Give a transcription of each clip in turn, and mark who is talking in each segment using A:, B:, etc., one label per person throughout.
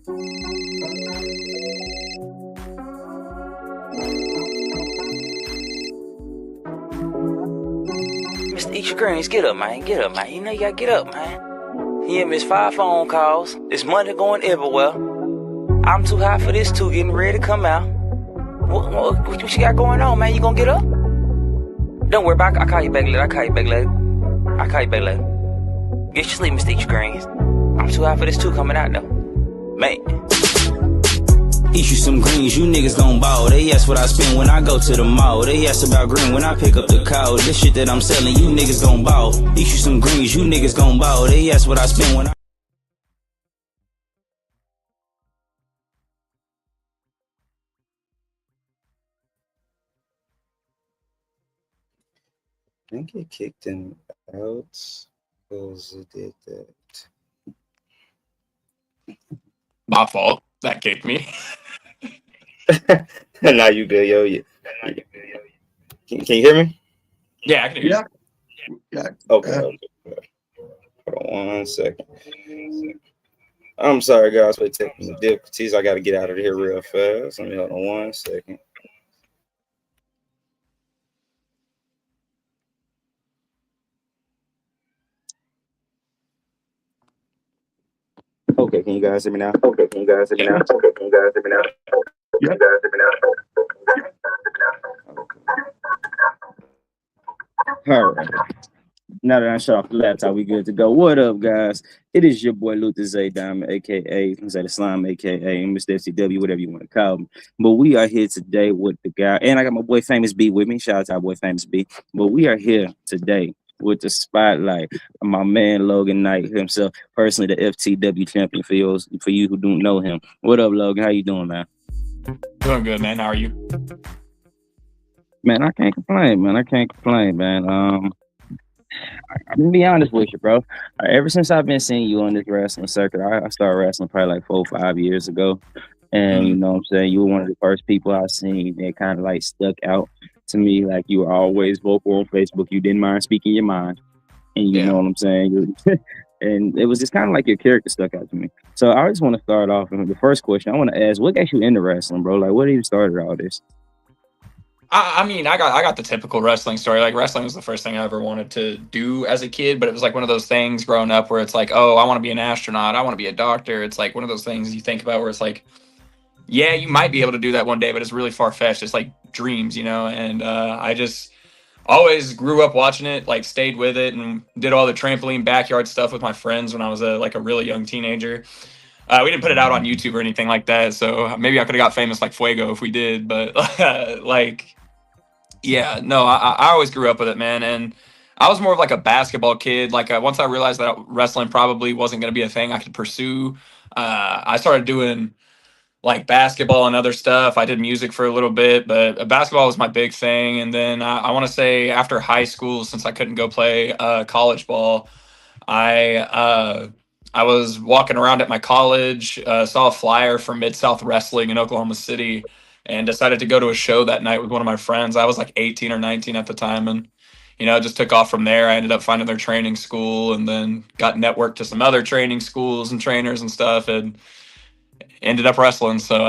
A: Mr. Eat your greens, get up, man. Get up, man. You know you gotta get up, man. He missed 5 phone calls. There's money going everywhere. I'm too hot for this too, getting ready to come out. What you got going on, man? You gonna get up? Don't worry about it. I'll call you back later. Get your sleep, Mr. Eat your greens. I'm too hot for this too coming out though. Man.
B: Eat you some greens, you niggas gon' ball. They ask what I spend when I go to the mall. They ask about green when I pick up the cow. This shit that I'm selling, you niggas gon' ball. Eat you some greens, you niggas gon' ball. They ask what I spend when I...
C: I think it kicked him out because it did that.
D: My fault. That kicked me.
C: Now you good, yo. Yeah. Can you hear me?
D: Yeah, I can hear you.
E: Yeah.
C: Okay. Hold on 1 second. I'm sorry, guys, for technical difficulties. I got to get out of here real fast. Let me hold on 1 second. Okay, can you guys hear me now?
E: Yep.
C: All right. Now that I shut off the laptop, we good to go. What up, guys? It is your boy Luther Zay Diamond, aka Zay the Slime, aka Mr. FTW, whatever you want to call him. But we are here today with the guy, and I got my boy Famous B with me. Shout out to our boy Famous B. But we are here today with the spotlight of my man Logan Knight himself, personally the FTW champion for you who don't know him. What up, Logan? How you doing, man?
D: Doing good, man. How are you?
C: Man, I can't complain, man. I'm gonna be honest with you, bro. Ever since I've been seeing you on this wrestling circuit, I started wrestling probably like 4 or 5 years ago. And you know what I'm saying? You were one of the first people I seen that kind of like stuck out to me. Like you were always vocal on Facebook. You didn't mind speaking your mind. And you know what I'm saying? And it was just kind of like your character stuck out to me. So I just want to start off with the first question. I want to ask, what got you into wrestling, bro? Like what even started all this?
D: I mean, I got the typical wrestling story. Like wrestling was the first thing I ever wanted to do as a kid, but it was like one of those things growing up where it's like, oh, I want to be an astronaut. I want to be a doctor. It's like one of those things you think about where it's like, yeah, you might be able to do that one day, but it's really far-fetched. It's like dreams, you know? And I just always grew up watching it, like stayed with it and did all the trampoline backyard stuff with my friends when I was a really young teenager. We didn't put it out on YouTube or anything like that, so maybe I could have got famous like Fuego if we did, but like... Yeah, no, I always grew up with it, man. And I was more of like a basketball kid. Like once I realized that wrestling probably wasn't going to be a thing I could pursue, I started doing like basketball and other stuff. I did music for a little bit, but basketball was my big thing. And then I want to say after high school, since I couldn't go play college ball, I was walking around at my college, saw a flyer for Mid-South Wrestling in Oklahoma City, and decided to go to a show that night with one of my friends. I was like 18 or 19 at the time, and just took off from there. I ended up finding their training school and then got networked to some other training schools and trainers and stuff, and ended up wrestling. So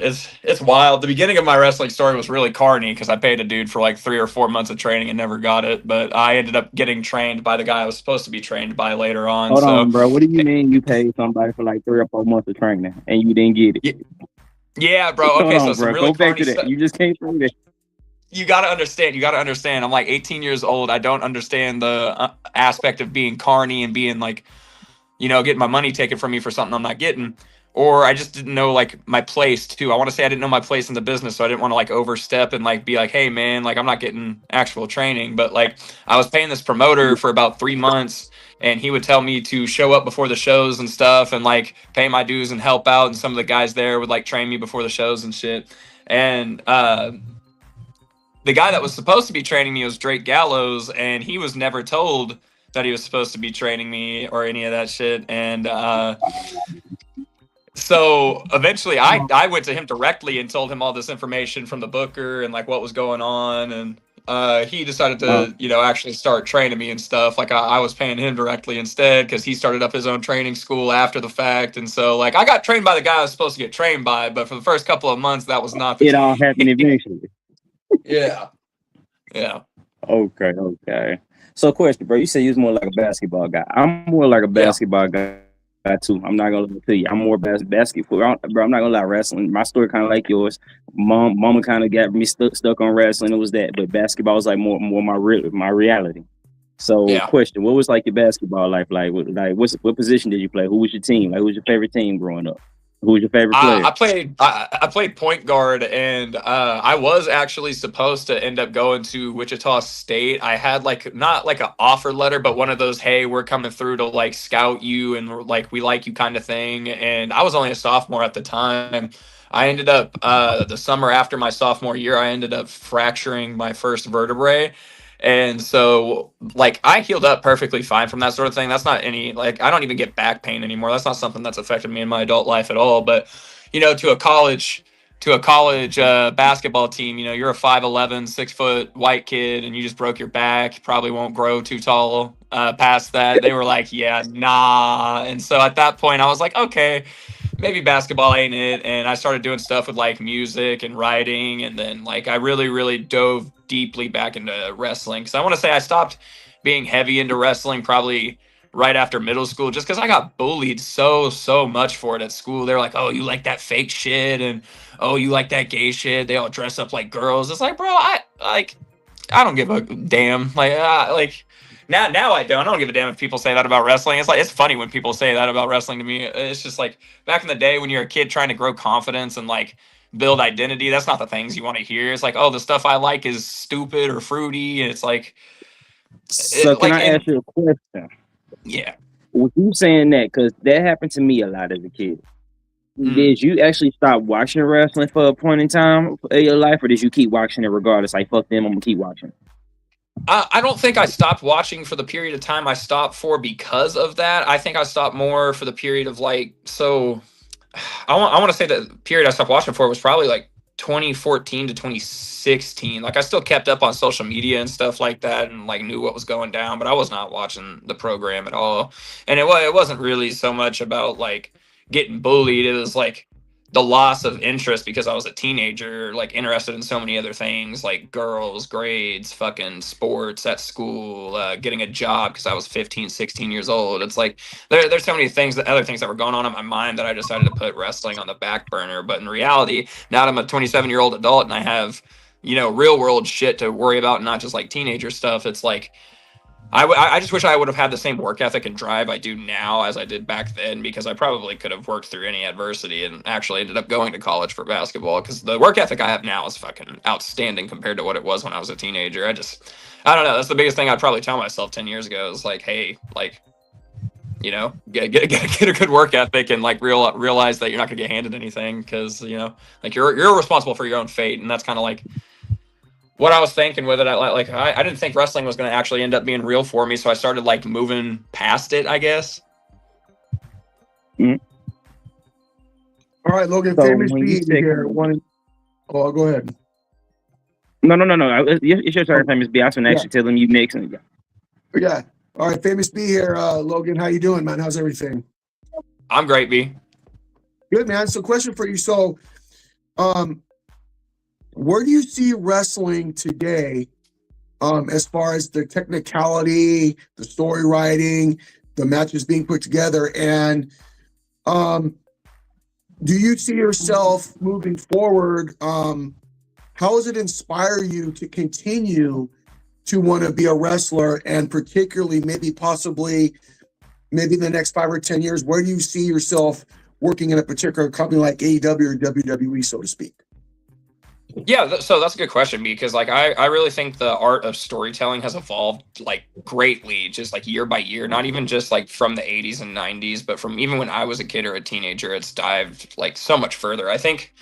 D: it's wild. The beginning of my wrestling story was really carny because I paid a dude for like 3 or 4 months of training and never got it. But I ended up getting trained by the guy I was supposed to be trained by later on.
C: Hold on, bro. What do you mean you paid somebody for like 3 or 4 months of training and you didn't get it?
D: Yeah, bro. Okay, so some really
C: go back to that.
D: stuff.
C: You just can't prove it.
D: You gotta understand. I'm like 18 years old. I don't understand the aspect of being carny and being like, getting my money taken from me for something I'm not getting. Or I just didn't know like my place too. I want to say I didn't know my place in the business, so I didn't want to like overstep and like be like, hey man, like I'm not getting actual training. But like I was paying this promoter for about 3 months, and he would tell me to show up before the shows and stuff and like pay my dues and help out. And some of the guys there would like train me before the shows and shit. And the guy that was supposed to be training me was Drake Gallows, and he was never told that he was supposed to be training me or any of that shit. And so eventually I went to him directly and told him all this information from the booker and like what was going on. And He decided to, actually start training me and stuff. Like I was paying him directly instead because he started up his own training school after the fact. And so like I got trained by the guy I was supposed to get trained by, but for the first couple of months, that was not the
C: It all happened eventually.
D: Yeah. Yeah.
C: Okay. So, question, bro. You said you was more like a basketball guy. I'm more like a basketball guy too. I'm not gonna lie to you. I'm more basketball. Bro, I'm not gonna lie. Wrestling. My story kind of like yours. Mama kind of got me stuck on wrestling. It was that, but basketball was like more my reality. So, question: what was like your basketball life like? What position did you play? Who was your team? Like, who was your favorite team growing up? Who was your favorite player?
D: I played point guard, and I was actually supposed to end up going to Wichita State. I had not like an offer letter, but one of those, hey, we're coming through to like scout you and like we like you kind of thing. And I was only a sophomore at the time. I ended up the summer after my sophomore year, I ended up fracturing my first vertebrae. And so, like, I healed up perfectly fine from that sort of thing. That's not any, like, I don't even get back pain anymore. That's not something that's affected me in my adult life at all. But, to a college basketball team, you're a 5'11", 6-foot white kid, and you just broke your back. You probably won't grow too tall past that. They were like, yeah, nah. And so at that point, I was like, okay, maybe basketball ain't it. And I started doing stuff with like music and writing. And then like I really, really dove deeply back into wrestling. Because I want to say I stopped being heavy into wrestling probably right after middle school, just because I got bullied so much for it at school. They're like, oh, you like that fake shit, and oh, you like that gay shit. They all dress up like girls. It's like, bro, I don't give a damn. Now I don't give a damn if people say that about wrestling. It's like, it's funny when people say that about wrestling to me. It's just like back in the day when you're a kid trying to grow confidence and like build identity, that's not the things you want to hear. It's like, oh, the stuff I like is stupid or fruity. And it's like,
C: so can I ask you a question?
D: Yeah.
C: With you saying that, because that happened to me a lot as a kid. Did you actually stop watching wrestling for a point in time in your life, or did you keep watching it regardless? Like, fuck them, I'm gonna keep watching.
D: I don't think I stopped watching for the period of time I stopped for because of that. I think I stopped more for the period of like, so I want to say that the period I stopped watching for was probably like 2014 to 2016. Like I still kept up on social media and stuff like that and like knew what was going down, but I was not watching the program at all. And it wasn't really so much about like getting bullied. It was like the loss of interest because I was a teenager, like interested in so many other things like girls, grades, fucking sports at school, getting a job because I was 15, 16 years old. It's like there's so many other things that were going on in my mind that I decided to put wrestling on the back burner. But in reality, now that I'm a 27-year-old adult and I have, real world shit to worry about, not just like teenager stuff, it's like I just wish I would have had the same work ethic and drive I do now as I did back then, because I probably could have worked through any adversity and actually ended up going to college for basketball, because the work ethic I have now is fucking outstanding compared to what it was when I was a teenager. I don't know. That's the biggest thing I'd probably tell myself 10 years ago is like, hey, like, get a good work ethic and like realize that you're not going to get handed anything, because, like you're responsible for your own fate. And that's kind of like what I was thinking with it. I didn't think wrestling was going to actually end up being real for me, so I started like moving past it, I guess.
E: All right, Logan,
C: So
E: famous
C: when you
E: beat
C: say-
E: here. Oh, go ahead.
C: No. It's your turn, famous B. I was gonna actually tell them you next.
E: Yeah. All right, famous B here. Logan, how you doing, man? How's everything?
D: I'm great, B.
E: Good, man. So, question for you. So, where do you see wrestling today, as far as the technicality, the story writing, the matches being put together, and do you see yourself moving forward? How does it inspire you to continue to want to be a wrestler, and particularly maybe in the next 5 or 10 years, where do you see yourself working in a particular company like AEW or WWE, so to speak?
D: Yeah, so that's a good question, because like I really think the art of storytelling has evolved like greatly, just like year by year, not even just like from the 80s and 90s, but from even when I was a kid or a teenager, it's dived like so much further. I think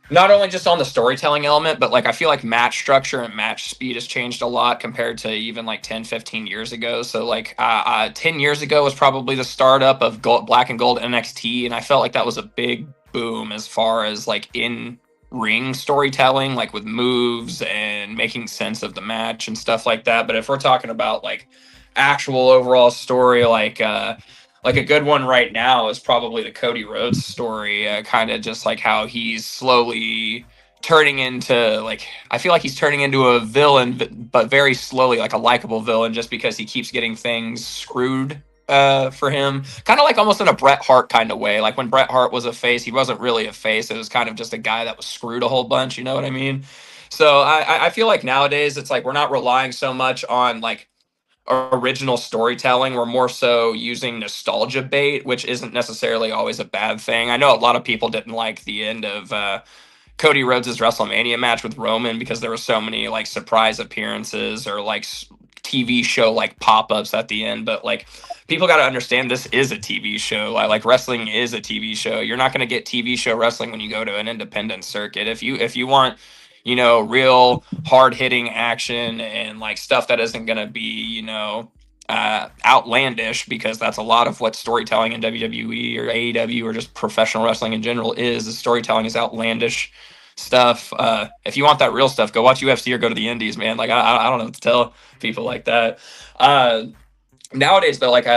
D: not only just on the storytelling element, but like I feel like match structure and match speed has changed a lot compared to even like 10, 15 years ago. So like 10 years ago was probably the startup of Black and Gold NXT, and I felt like that was a big boom as far as like in ring storytelling, like with moves and making sense of the match and stuff like that. But if we're talking about like actual overall story, like a good one right now is probably the Cody Rhodes story, kind of just like how he's slowly turning into, like, I feel like he's turning into a villain, but very slowly, like a likable villain, just because he keeps getting things screwed for him, kind of like almost in a Bret Hart kind of way. Like when Bret Hart was a face, he wasn't really a face. It was kind of just a guy that was screwed a whole bunch. You know what I mean? So I feel like nowadays it's like we're not relying so much on like original storytelling. We're more so using nostalgia bait, which isn't necessarily always a bad thing. I know a lot of people didn't like the end of Cody Rhodes' WrestleMania match with Roman because there were so many like surprise appearances or like TV show like pop-ups at the end, but like people got to understand this is a TV show. Like wrestling is a TV show. You're not going to get TV show wrestling when you go to an independent circuit. If you want, you know, real hard-hitting action and like stuff that isn't going to be, you know, outlandish, because that's a lot of what storytelling in WWE or AEW or just professional wrestling in general is. The storytelling is outlandish stuff. If you want that real stuff, go watch UFC or go to the Indies, man. Like I don't know what to tell people like that. Nowadays though, like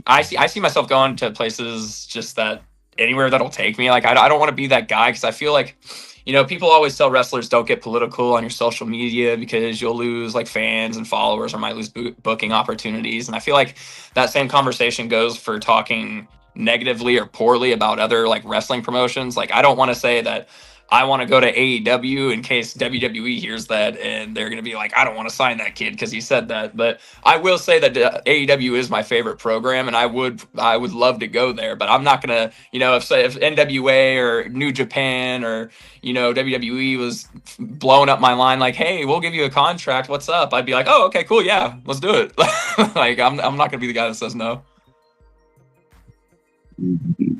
D: I see myself going to places just that anywhere that'll take me. Like I don't want to be that guy, because I feel like, you know, people always tell wrestlers don't get political on your social media because you'll lose like fans and followers or might lose booking opportunities. And I feel like that same conversation goes for talking negatively or poorly about other like wrestling promotions. Like I don't want to say that I want to go to AEW in case WWE hears that and they're going to be like, I don't want to sign that kid because he said that. But I will say that AEW is my favorite program, and I would love to go there. But I'm not going to, you know, if NWA or New Japan or, you know, WWE was blowing up my line like, hey, we'll give you a contract, what's up? I'd be like, oh, okay, cool, yeah, let's do it. Like I'm not going to be the guy that says no.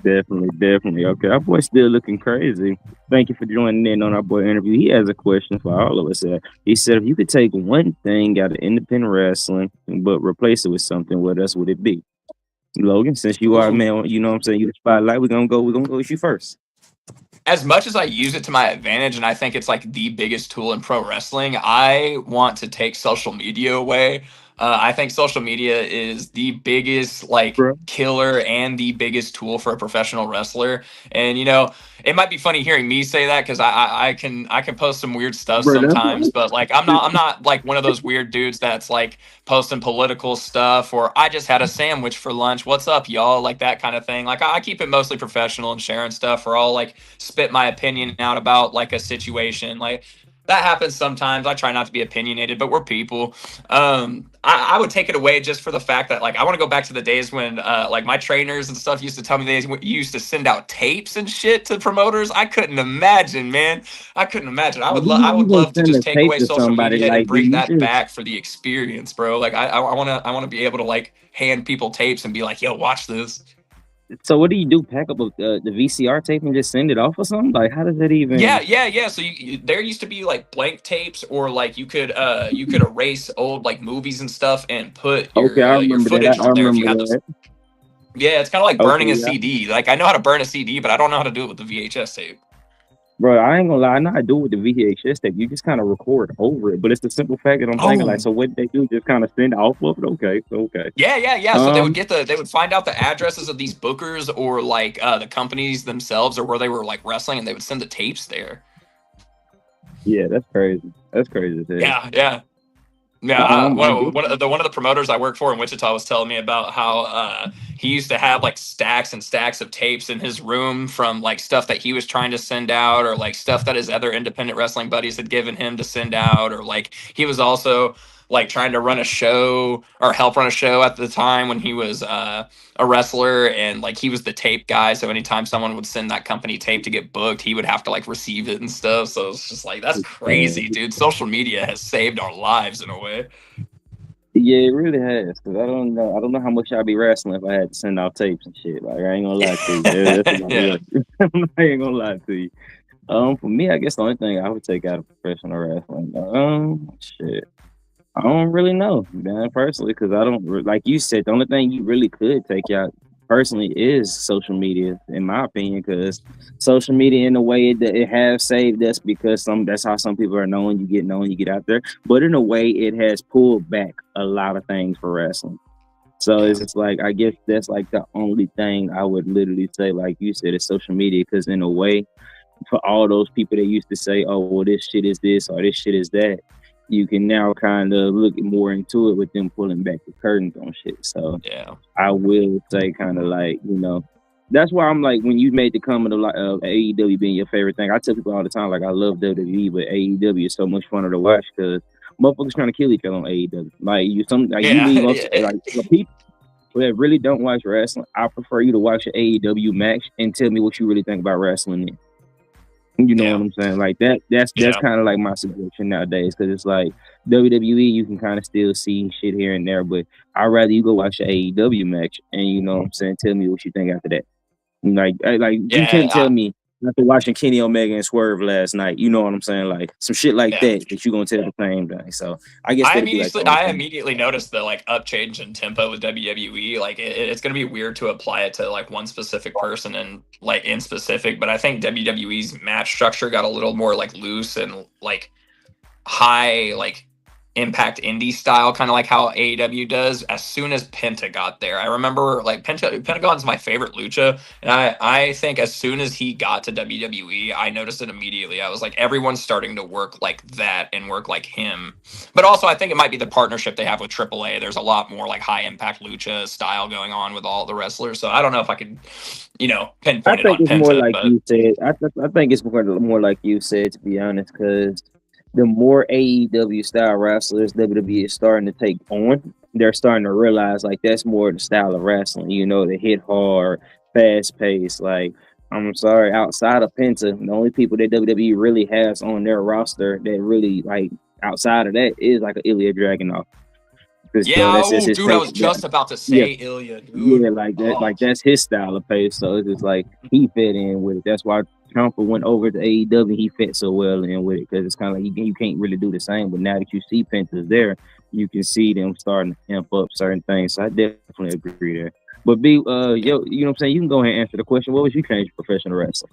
C: Definitely. Okay, our boy's still looking crazy. Thank you for joining in on our boy interview. He has a question for all of us. He said, if you could take one thing out of independent wrestling but replace it with something, what else would it be? Logan, since you are a man, you know what I'm saying, you the spotlight, we're gonna go with you first.
D: As much as I use it to my advantage, and I think it's like the biggest tool in pro wrestling, I want to take social media away. I think social media is the biggest like killer and the biggest tool for a professional wrestler. And you know, it might be funny hearing me say that because I can post some weird stuff sometimes, but like I'm not like one of those weird dudes that's like posting political stuff or I just had a sandwich for lunch. What's up, y'all? Like that kind of thing. Like I keep it mostly professional and sharing stuff, or I'll like spit my opinion out about like a situation. Like that happens sometimes. I try not to be opinionated, but we're people. I would take it away just for the fact that like I want to go back to the days when like my trainers and stuff used to tell me they used to send out tapes and shit to promoters. I couldn't imagine, man. I couldn't imagine. I would love to just take away social media and bring that back for the experience, bro. Like I want to be able to like hand people tapes and be like, yo, watch this.
C: So what do you do? Pack up the VCR tape and just send it off or something? Like how does that even?
D: Yeah. So there used to be like blank tapes, or like you could erase old like movies and stuff and put your footage on there if you had those. Yeah, it's kind of like burning a CD. Like I know how to burn a CD, but I don't know how to do it with the VHS tape.
C: Bro, I ain't gonna lie, I know how to do it with the VHS tape. You just kind of record over it, but it's the simple fact that I'm thinking like, so what they do, just kind of send off of it. Okay.
D: Yeah. So they would find out the addresses of these bookers or like the companies themselves or where they were like wrestling, and they would send the tapes there.
C: Yeah, that's crazy. That's crazy.
D: Yeah. One of the promoters I work for in Wichita was telling me about how he used to have like stacks and stacks of tapes in his room from like stuff that he was trying to send out, or like stuff that his other independent wrestling buddies had given him to send out, or like he was also like trying to run a show or help run a show at the time when he was a wrestler, and like he was the tape guy. So anytime someone would send that company tape to get booked, he would have to like receive it and stuff. So it's just like, that's crazy, dude. Social media has saved our lives in a way.
C: Yeah, it really has. Cause I don't know how much I'd be wrestling if I had to send out tapes and shit. Like I ain't gonna lie to you. I ain't gonna lie to you. For me, I guess the only thing I would take out of professional wrestling, shit. I don't really know, man, personally, because I don't, like you said, the only thing you really could take out personally is social media, in my opinion, because social media, in a way, it has saved us because that's how some people are known. You get known, you get out there, but in a way, it has pulled back a lot of things for wrestling. So
D: Yeah.
C: it's just like, I guess that's like the only thing I would literally say, like you said, is social media, because in a way, for all those people that used to say, "Oh, well, this shit is this or this shit is that," you can now kind of look more into it with them pulling back the curtains on shit. So
D: Yeah.
C: I will say, kind of like, that's why I'm like, when you made the comment of like AEW being your favorite thing, I tell people all the time, like, I love WWE, but AEW is so much funner to watch because motherfuckers trying to kill each other on AEW. Like you
D: Yeah.
C: need most like the people that really don't watch wrestling. I prefer you to watch an AEW match and tell me what you really think about wrestling. Then. You know what I'm saying? Like that's
D: Yeah.
C: kind of like my suggestion nowadays, because it's like WWE, you can kind of still see shit here and there, but I'd rather you go watch an AEW match and, you know what I'm saying, tell me what you think after that. Like you can't tell
D: Yeah.
C: me after watching Kenny Omega and Swerve last night, you know what I'm saying? Like some shit like
D: Yeah.
C: that you gonna tell the same thing. So I guess that'd be like the only
D: I
C: thing.
D: immediately noticed the like up change in tempo with WWE. Like it's gonna be weird to apply it to like one specific person and like in specific, but I think WWE's match structure got a little more like loose and like high like impact indie style, kind of like how AEW does. As soon as Penta got there, I remember like Pentagon's my favorite lucha, and I think as soon as he got to WWE, I noticed it immediately. I was like, everyone's starting to work like that and work like him. But also, I think it might be the partnership they have with AAA. There's a lot more like high impact lucha style going on with all the wrestlers. So I don't know if I could, pinpoint
C: I
D: it
C: think
D: on
C: it's more
D: Penta,
C: like
D: but
C: you said. I think it's more like you said, to be honest, because the more AEW style wrestlers WWE is starting to take on, they're starting to realize like that's more the style of wrestling. They hit hard, fast paced. Like, I'm sorry, outside of Penta, the only people that WWE really has on their roster that really like outside of that is like an Ilya Dragunov.
D: yeah,
C: That's just
D: oh
C: his
D: dude, I
C: pace.
D: was just about to
C: Yeah,
D: say Ilya, dude.
C: yeah, like that,
D: Oh.
C: like that's his style of pace. So it's just like he fit in with it. That's why Trump went over to AEW. He fit so well in with it, because it's kind of like you can't really do the same. But now that you see Penta's there, you can see them starting to amp up certain things. So I definitely agree there. But you know what I'm saying? You can go ahead and answer the question. What would you change in professional wrestling?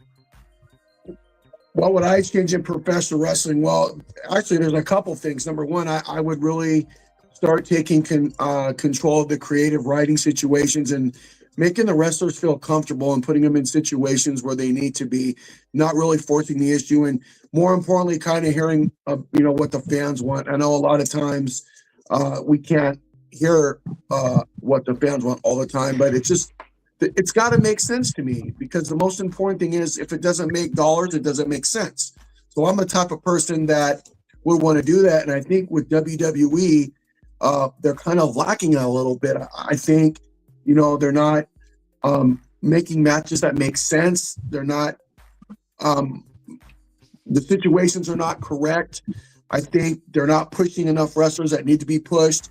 E: What would I change in professional wrestling? Well, actually, there's a couple things. Number one, I would really start taking control of the creative writing situations and making the wrestlers feel comfortable and putting them in situations where they need to be, not really forcing the issue, and more importantly, kind of hearing what the fans want. I know a lot of times we can't hear what the fans want all the time, but it's got to make sense to me, because the most important thing is, if it doesn't make dollars, it doesn't make sense. So I'm the type of person that would want to do that. And I think with WWE, they're kind of lacking a little bit. I think, they're not making matches that make sense. They're not, the situations are not correct. I think they're not pushing enough wrestlers that need to be pushed.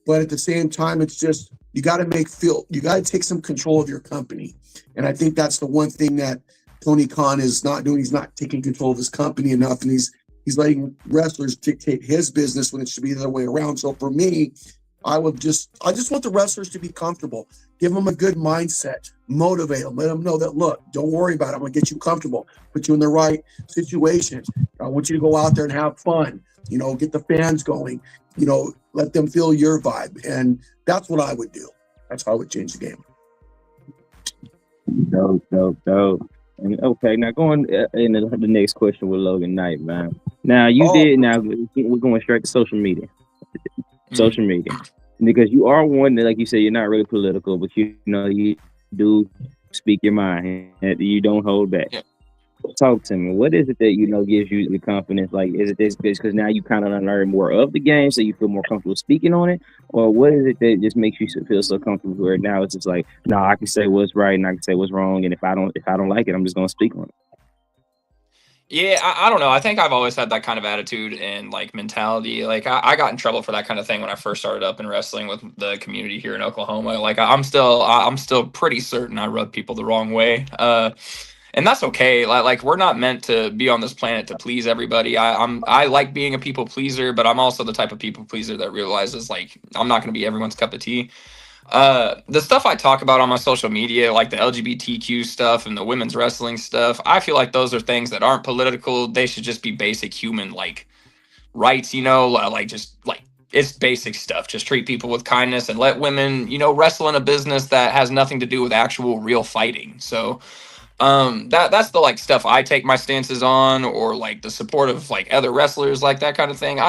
E: But at the same time, it's just, you got to take some control of your company. And I think that's the one thing that Tony Khan is not doing. He's not taking control of his company enough, and he's letting wrestlers dictate his business when it should be the other way around. So for me, I just want the wrestlers to be comfortable. Give them a good mindset, motivate them, let them know that, look, don't worry about it. I'm going to get you comfortable, put you in the right situations. I want you to go out there and have fun, get the fans going, let them feel your vibe. And that's what I would do. That's how I would change the game.
C: Dope. And okay, now going into the next question with Logan Knight, man. Now we're going straight to social media. Social media. Because you are one that, like you said, you're not really political, but you do speak your mind and you don't hold back. Yeah. Talk to me. What is it that gives you the confidence? Like, is it this because now you kind of learn more of the game, so you feel more comfortable speaking on it, or what is it that just makes you feel so comfortable where now it's just like, no, I can say what's right and I can say what's wrong, and if I don't like it, I'm just gonna speak on it.
D: Yeah, I don't know. I think I've always had that kind of attitude and like mentality. Like I got in trouble for that kind of thing when I first started up in wrestling with the community here in Oklahoma. Like I'm still pretty certain I rub people the wrong way. And that's okay. Like we're not meant to be on this planet to please everybody. I like being a people pleaser, but I'm also the type of people pleaser that realizes like I'm not going to be everyone's cup of tea. The stuff I talk about on my social media, like the LGBTQ stuff and the women's wrestling stuff, I feel like those are things that aren't political. They should just be basic human like rights, like just like it's basic stuff. Just treat people with kindness and let women, wrestle in a business that has nothing to do with actual real fighting. So that's the like stuff I take my stances on, or like the support of like other wrestlers, like that kind of thing.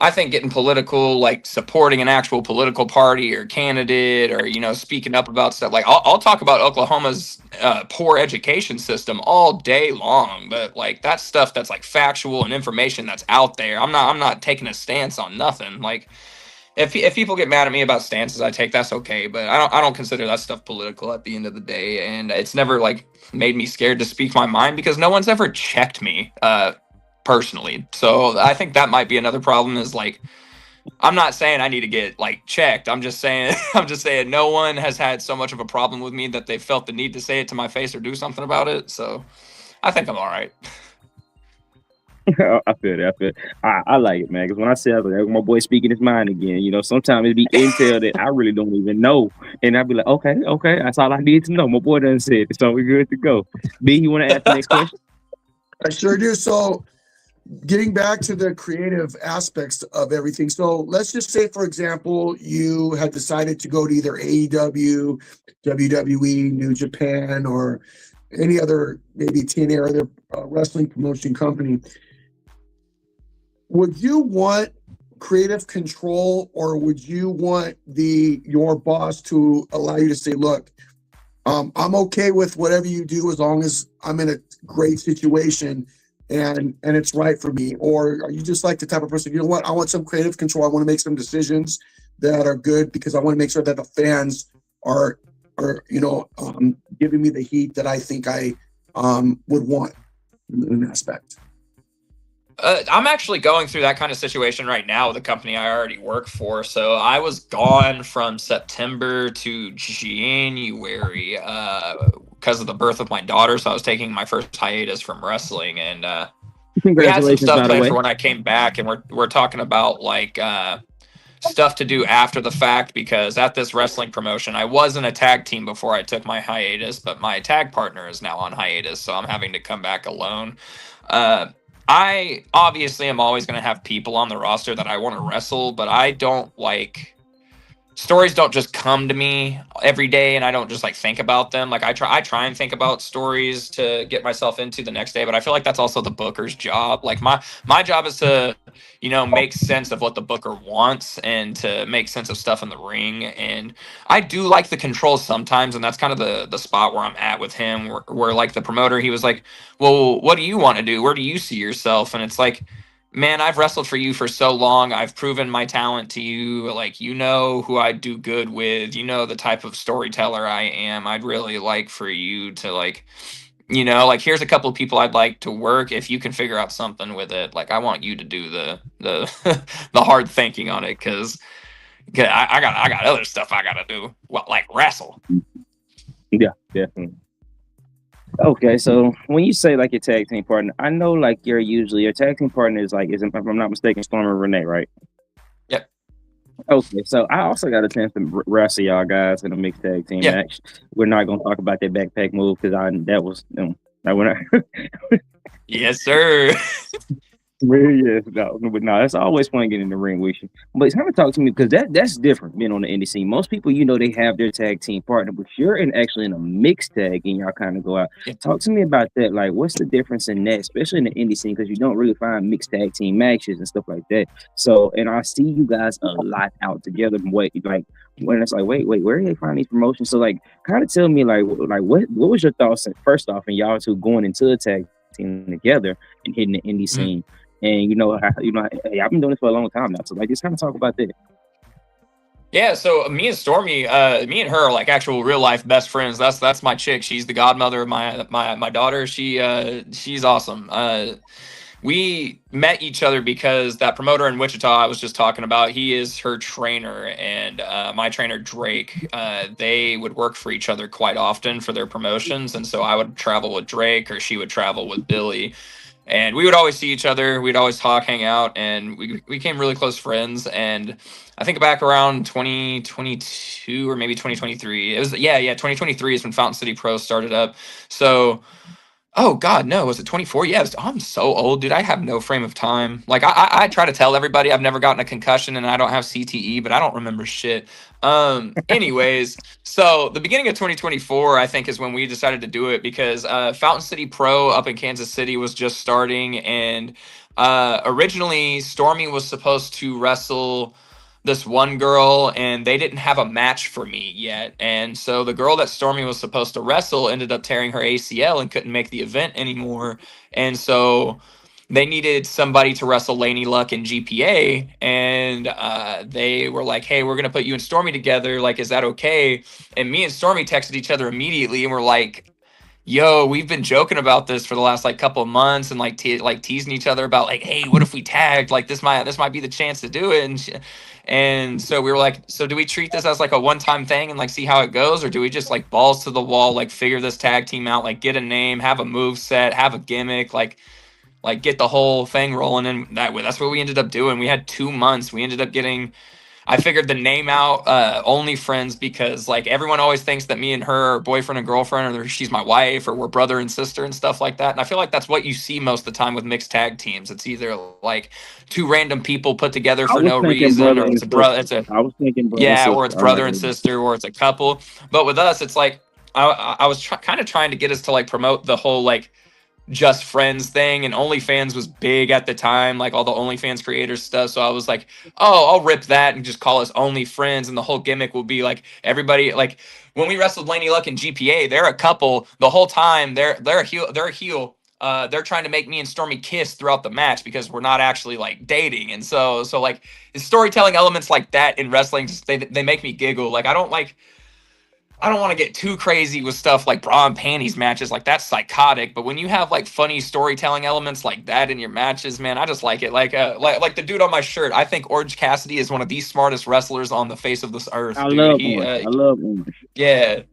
D: I think getting political, like supporting an actual political party or candidate, or speaking up about stuff, like I'll talk about Oklahoma's poor education system all day long, but like that's stuff that's like factual and information that's out there. I'm not taking a stance on nothing. Like if people get mad at me about stances I take, that's okay, but I don't consider that stuff political at the end of the day, and it's never like made me scared to speak my mind because no one's ever checked me. Personally. So I think that might be another problem, is like, I'm not saying I need to get like checked. I'm just saying no one has had so much of a problem with me that they felt the need to say it to my face or do something about it. So I think I'm all right.
C: I feel that. I like it, man. Because when I say like, my boy speaking his mind again, sometimes it be intel that I really don't even know, and I'd be like, okay, that's all I need to know. My boy done said it, so we're good to go. B, you want to ask the next question?
E: I sure do. So, getting back to the creative aspects of everything. So let's just say, for example, you had decided to go to either AEW, WWE, New Japan, or any other, maybe TNA or other wrestling promotion company. Would you want creative control, or would you want your boss to allow you to say, look, I'm okay with whatever you do as long as I'm in a great situation and it's right for me? Or are you just like the type of person, you know what, I want some creative control. I want to make some decisions that are good because I want to make sure that the fans are giving me the heat that I think I would want in an aspect.
D: I'm actually going through that kind of situation right now with a company I already work for. So I was gone from September to January because of the birth of my daughter. So I was taking my first hiatus from wrestling, and we had some stuff planned for when I came back, and we're talking about like stuff to do after the fact, because at this wrestling promotion, I was in a tag team before I took my hiatus, but my tag partner is now on hiatus, so I'm having to come back alone. I obviously am always going to have people on the roster that I want to wrestle, but I don't like stories don't just come to me every day, and I don't just like think about them. Like I try and think about stories to get myself into the next day, but I feel like that's also the booker's job. Like my job is to, make sense of what the booker wants and to make sense of stuff in the ring. And I do like the control sometimes, and that's kind of the spot where I'm at with him, where like the promoter, he was like, well, what do you want to do? Where do you see yourself? And it's like, man, I've wrestled for you for so long. I've proven my talent to you. Like, who I do good with, the type of storyteller I am. I'd really like for you to like, here's a couple of people I'd like to work. If you can figure out something with it, like I want you to do the the hard thinking on it. Cause I got other stuff I got to do. Well, like wrestle.
C: Yeah, definitely. Okay, so when you say like your tag team partner, I know like your tag team partner is like, if I'm not mistaken, Storm and Renee, right?
D: Yep.
C: Okay, so I also got a chance to wrestle y'all guys in a mixed tag team match. We're not gonna talk about that backpack move because that was
D: Yes, sir.
C: No, that's always fun getting in the ring with you. But it's kind of talk to me, because that's different being on the indie scene. Most people, they have their tag team partner, but you're actually in a mixed tag and y'all kind of go out.
D: Yeah.
C: Talk to me about that. Like, what's the difference in that, especially in the indie scene, because you don't really find mixed tag team matches and stuff like that. So, and I see you guys a lot out together. When it's like, wait, where do they find these promotions? So, like, kind of tell me, like what was your thoughts first off, and y'all two going into a tag team together and hitting the indie scene? And hey, I've been doing this for a long time now, so like just kind of talk about that.
D: Yeah, so me and Stormy, me and her are like actual real life best friends. That's my chick. She's the godmother of my daughter. She's awesome. We met each other because that promoter in Wichita I was just talking about, he is her trainer, and my trainer Drake, they would work for each other quite often for their promotions, and so I would travel with Drake or she would travel with Billy. And we would always see each other. We'd always talk, hang out, and we became really close friends. And I think back around 2022 or maybe 2023. It was 2023 is when Fountain City Pro started up. So oh God, no! Was it 24? Yeah, I'm so old, dude. I have no frame of time. Like I try to tell everybody I've never gotten a concussion and I don't have CTE, but I don't remember shit. Anyways, so the beginning of 2024, I think, is when we decided to do it because Fountain City Pro up in Kansas City was just starting, and originally Stormy was supposed to wrestle this one girl, and they didn't have a match for me yet. And so the girl that Stormy was supposed to wrestle ended up tearing her ACL and couldn't make the event anymore. And so they needed somebody to wrestle Laney Luck in GPA, and they were like, "Hey, we're gonna put you and Stormy together. Like, is that okay?" And me and Stormy texted each other immediately, and we're like, yo, we've been joking about this for the last like couple of months and like teasing each other about like, hey, what if we tagged? Like this might be the chance to do it. And so we were like, so do we treat this as like a one-time thing and like see how it goes, or do we just like balls to the wall, like figure this tag team out, like get a name, have a move set, have a gimmick, like get the whole thing rolling? And that's what we ended up doing. We had 2 months. We ended up getting, I figured the name out, Only Friends, because like everyone always thinks that me and her are boyfriend and girlfriend, or she's my wife, or we're brother and sister and stuff like that. And I feel like that's what you see most of the time with mixed tag teams. It's either like two random people put together for no reason, or it's a brother.
C: I was thinking brother.
D: Yeah, or it's brother and sister, or it's a couple. But with us, it's like I was kind of trying to get us to like promote the whole like just friends thing, and OnlyFans was big at the time, like all the OnlyFans creators stuff. So I was like, oh, I'll rip that and just call us Only Friends, and the whole gimmick will be like everybody, like when we wrestled Laney Luck in GPA, they're a couple the whole time. They're a heel. They're trying to make me and Stormy kiss throughout the match because we're not actually like dating. And so like storytelling elements like that in wrestling, just they make me giggle. Like I don't want to get too crazy with stuff like bra and panties matches. Like that's psychotic. But when you have like funny storytelling elements like that in your matches, man, I just like it. Like the dude on my shirt, I think Orange Cassidy is one of the smartest wrestlers on the face of this earth.
C: I love Orange.
D: Yeah.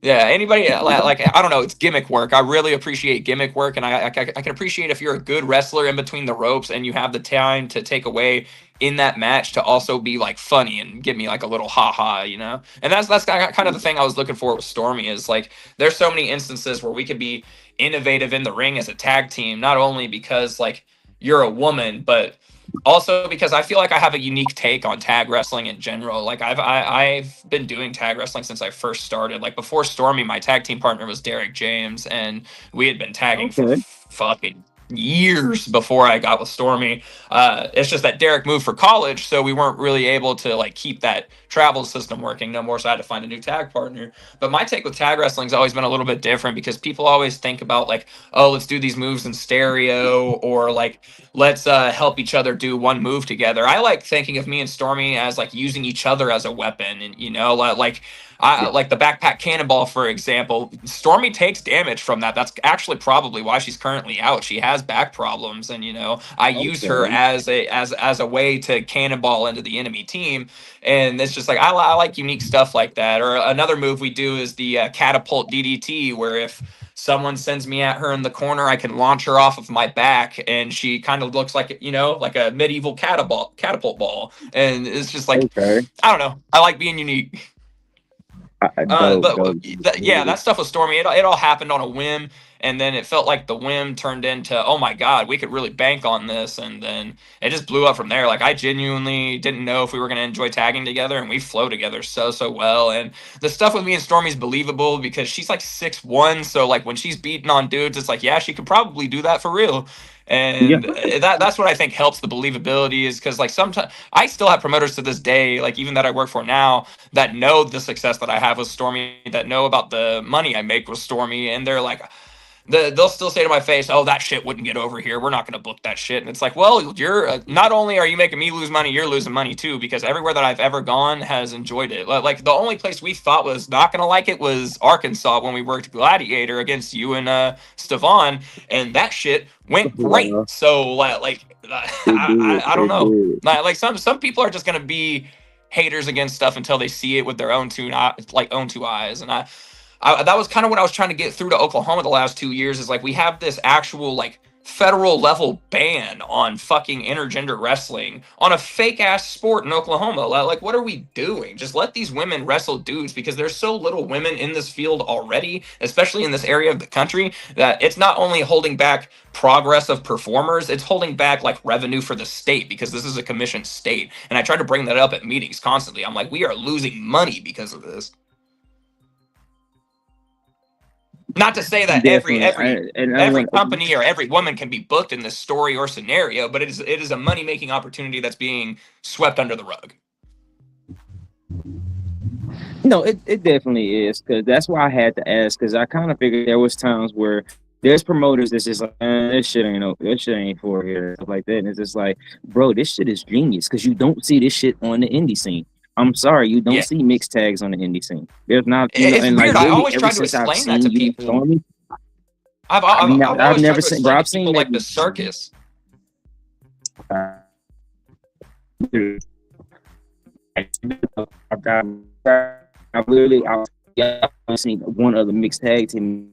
D: Yeah, anybody like I don't know, it's gimmick work. I really appreciate gimmick work, and I can appreciate if you're a good wrestler in between the ropes and you have the time to take away in that match to also be like funny and give me like a little ha, you know? And that's kind of the thing I was looking for with Stormy, is like there's so many instances where we could be innovative in the ring as a tag team, not only because like you're a woman, but also because I feel like I have a unique take on tag wrestling in general. Like I've been doing tag wrestling since I first started. Like before Stormy, my tag team partner was Derek James, and we had been tagging for fucking years before I got with Stormy. It's just that Derek moved for college, so we weren't really able to like keep that travel system working no more, so I had to find a new tag partner. But my take with tag wrestling's always been a little bit different, because people always think about like, oh, let's do these moves in stereo, or like let's help each other do one move together. I like thinking of me and Stormy as like using each other as a weapon, and you know, like like the backpack cannonball, for example. Stormy takes damage from that. That's actually probably why she's currently out. She has back problems, and you know, I use her as a way to cannonball into the enemy team. And it's just like I like unique stuff like that. Or another move we do is the catapult DDT, where if someone sends me at her in the corner, I can launch her off of my back, and she kind of looks like, you know, like a medieval catapult ball. And it's just like, I don't know. I like being unique. That stuff with Stormy, it all happened on a whim, and then it felt like the whim turned into, oh my God, we could really bank on this, and then it just blew up from there. Like I genuinely didn't know if we were going to enjoy tagging together, and we flow together so well. And the stuff with me and Stormy's believable because she's like 6'1", so like when she's beating on dudes, it's like, yeah, she could probably do that for real. And that's what I think helps the believability, is because like sometimes I still have promoters to this day, like even that I work for now, that know the success that I have with Stormy, that know about the money I make with Stormy, and they're like, they'll still say to my face, oh, that shit wouldn't get over here, we're not going to book that shit. And it's like, well, you're not only are you making me lose money, you're losing money too, because everywhere that I've ever gone has enjoyed it. Like the only place we thought was not going to like it was Arkansas, when we worked Gladiator against you and Stevan, and that shit went great. So like I don't know, like some people are just going to be haters against stuff until they see it with their own two eyes. And that was kind of what I was trying to get through to Oklahoma the last 2 years, is like we have this actual like federal level ban on fucking intergender wrestling on a fake ass sport in Oklahoma. Like, what are we doing? Just let these women wrestle dudes, because there's so little women in this field already, especially in this area of the country, that it's not only holding back progress of performers, it's holding back like revenue for the state, because this is a commissioned state. And I try to bring that up at meetings constantly. I'm like, we are losing money because of this. Not to say that every company or every woman can be booked in this story or scenario, but it is a money making opportunity that's being swept under the rug.
C: No, it definitely is, because that's why I had to ask, because I kind of figured there was times where there's promoters that's just like, this shit ain't for here, stuff like that, and it's just like, bro, this shit is genius, because you don't see this shit on the indie scene. I'm sorry, you don't see mixed tags on the indie scene. There's not.
D: It's weird. Like, I always try to explain that to people. I've never seen. Bro, I've seen people like the circus.
C: I've seen one other mixed tag team.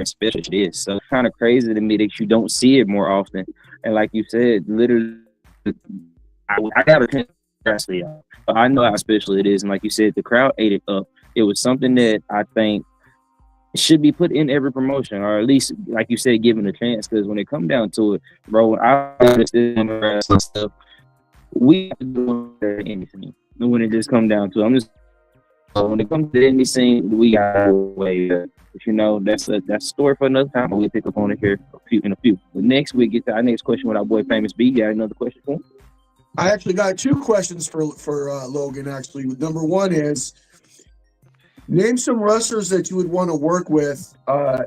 C: Special it is, so kind of crazy to me that you don't see it more often. And like you said, literally, I got a wrestling. I know how special it is, and like you said, the crowd ate it up. It was something that I think should be put in every promotion, or at least, like you said, given a chance. Because when it comes down to it, bro, I understand the wrestling stuff. We have to do anything. When it just comes down to it, when it comes to any scene, we got away. But you know, that's a story for another time. We'll pick up on it here in a few. But next, we get to our next question with our boy Famous B. You got another question for him?
E: I actually got two questions for Logan, actually. Number one is, name some wrestlers that you would want to work with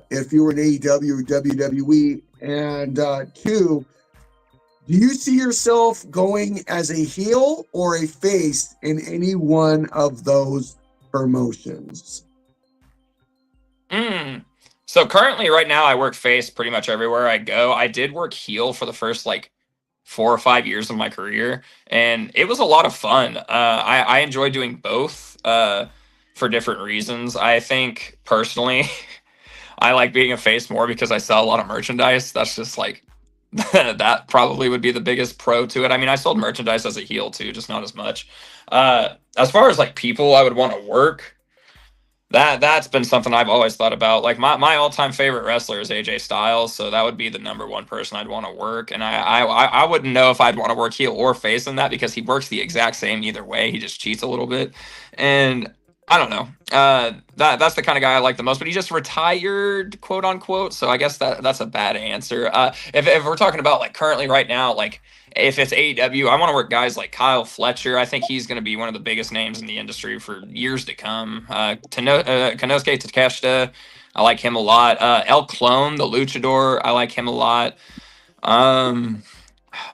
E: if you were in AEW or WWE. And two, do you see yourself going as a heel or a face in any one of those promotions?
D: So currently right now I work face pretty much everywhere I go. I did work heel for the first like 4 or 5 years of my career, and it was a lot of fun. I enjoy doing both for different reasons. I think personally I like being a face more because I sell a lot of merchandise. That's just like that probably would be the biggest pro to it. I mean, I sold merchandise as a heel too, just not as much. As far as like people I would want to work, that's been something I've always thought about. Like my all-time favorite wrestler is AJ Styles, so that would be the number one person I'd want to work. And I wouldn't know if I'd want to work heel or face in that, because he works the exact same either way. He just cheats a little bit, and I don't know. That's the kind of guy I like the most. But he just retired, quote unquote. So I guess that's a bad answer. If we're talking about like currently right now, like if it's AEW, I want to work guys like Kyle Fletcher. I think he's going to be one of the biggest names in the industry for years to come. Konosuke Takeshita, I like him a lot. El Clone, the luchador, I like him a lot.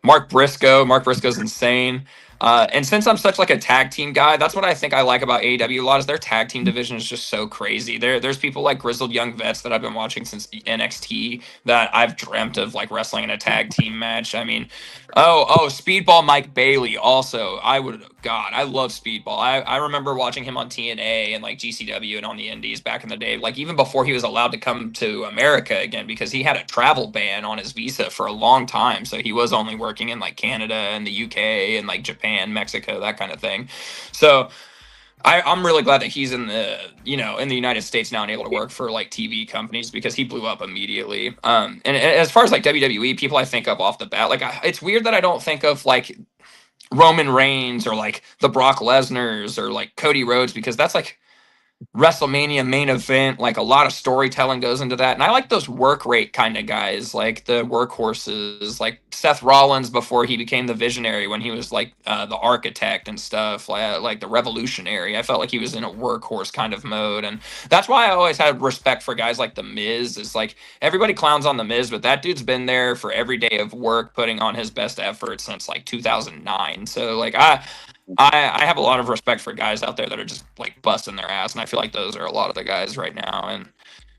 D: Mark Briscoe's insane. And since I'm such like a tag team guy, that's what I think I like about AEW a lot, is their tag team division is just so crazy. There's people like Grizzled Young Vets that I've been watching since NXT that I've dreamt of like wrestling in a tag team match. I mean, Speedball Mike Bailey also. I love Speedball. I remember watching him on TNA and like GCW and on the indies back in the day, like even before he was allowed to come to America again, because he had a travel ban on his visa for a long time. So he was only working in like Canada and the UK and like Japan, Mexico, that kind of thing. So I'm really glad that he's in the United States now and able to work for like TV companies, because he blew up immediately. And as far as like WWE, people I think of off the bat, like it's weird that I don't think of like Roman Reigns or like the Brock Lesnar's or like Cody Rhodes, because that's like WrestleMania main event. Like a lot of storytelling goes into that, and I like those work rate kind of guys, like the workhorses, like Seth Rollins before he became the Visionary, when he was like the Architect and stuff, like the Revolutionary. I felt like he was in a workhorse kind of mode, and that's why I always had respect for guys like the Miz. Is like everybody clowns on the Miz, but that dude's been there for every day of work, putting on his best effort since like 2009. So like I have a lot of respect for guys out there that are just like busting their ass, and I feel like those are a lot of the guys right now. And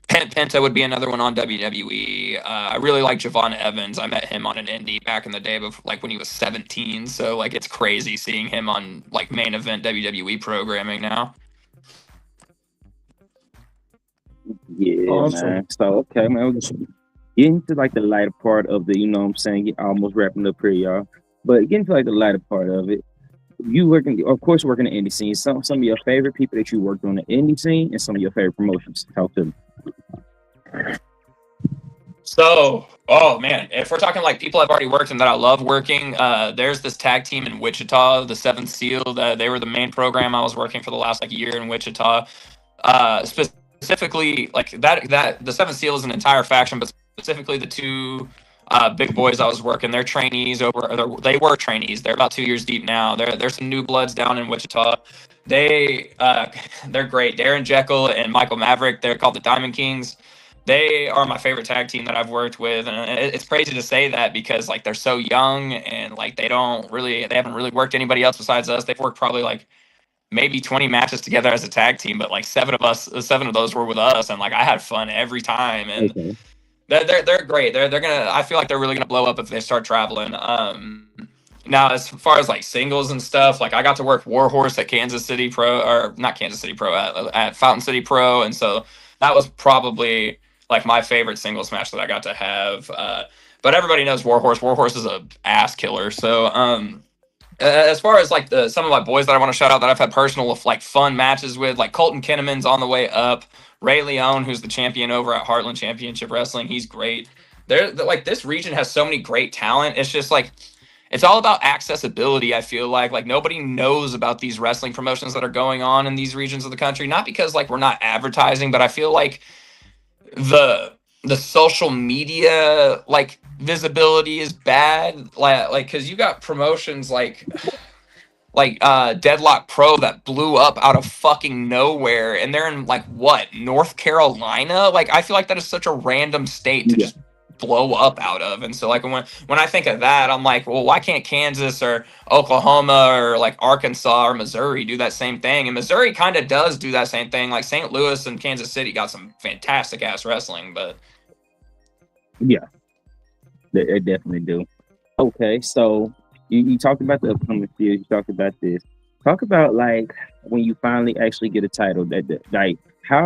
D: Penta would be another one on WWE. I really like Javon Evans. I met him on an indie back in the day, like when he was 17. So like it's crazy seeing him on like main event WWE programming now.
C: Yeah, awesome. Man. So okay, man. getting to like the lighter part of the, you know what I'm saying, almost wrapping up here, y'all. But getting to like the lighter part of it, you working, of course, working the indie scene. Some of your favorite people that you worked on the indie scene and some of your favorite promotions. Talk to me.
D: So, oh man, if we're talking like people I've already worked and that I love working, there's this tag team in Wichita, the Seventh Seal. They were the main program I was working for the last like year in Wichita. Specifically, like that the Seventh Seal is an entire faction, but specifically the two big boys I was working, they're trainees they were trainees. They're about 2 years deep now. There's some new bloods down in Wichita. They're great. Darren Jekyll and Michael Maverick. They're called the Diamond Kings. They are my favorite tag team that I've worked with, and it's crazy to say that because like they're so young and like they haven't really worked anybody else besides us. They've worked probably like maybe 20 matches together as a tag team, but like seven of those were with us, and like I had fun every time. And
C: Okay.
D: they're great. I feel like they're really gonna blow up if they start traveling. Now as far as like singles and stuff, like I got to work Warhorse at Kansas City Pro, or not Kansas City Pro, at Fountain City Pro, and so that was probably like my favorite singles match that I got to have. But everybody knows Warhorse. Warhorse is a ass killer. So as far as like some of my boys that I want to shout out that I've had personal like fun matches with, like Colton Kinnaman's on the way up. Ray Leone, who's the champion over at Heartland Championship Wrestling, he's great. They're like, this region has so many great talent. It's just like, it's all about accessibility. I feel like nobody knows about these wrestling promotions that are going on in these regions of the country. Not because like we're not advertising, but I feel like the social media like visibility is bad. Like because you got promotions like Deadlock Pro that blew up out of fucking nowhere, and they're in like what, North Carolina? Like I feel like that is such a random state to just blow up out of. And so like when I think of that, I'm like, well, why can't Kansas or Oklahoma or like Arkansas or Missouri do that same thing? And Missouri kind of does do that same thing. Like St. Louis and Kansas City got some fantastic ass wrestling, but
C: yeah, they definitely do. Okay, so you talked about the upcoming field. You talked about this. Talk about like when you finally actually get a title. That like how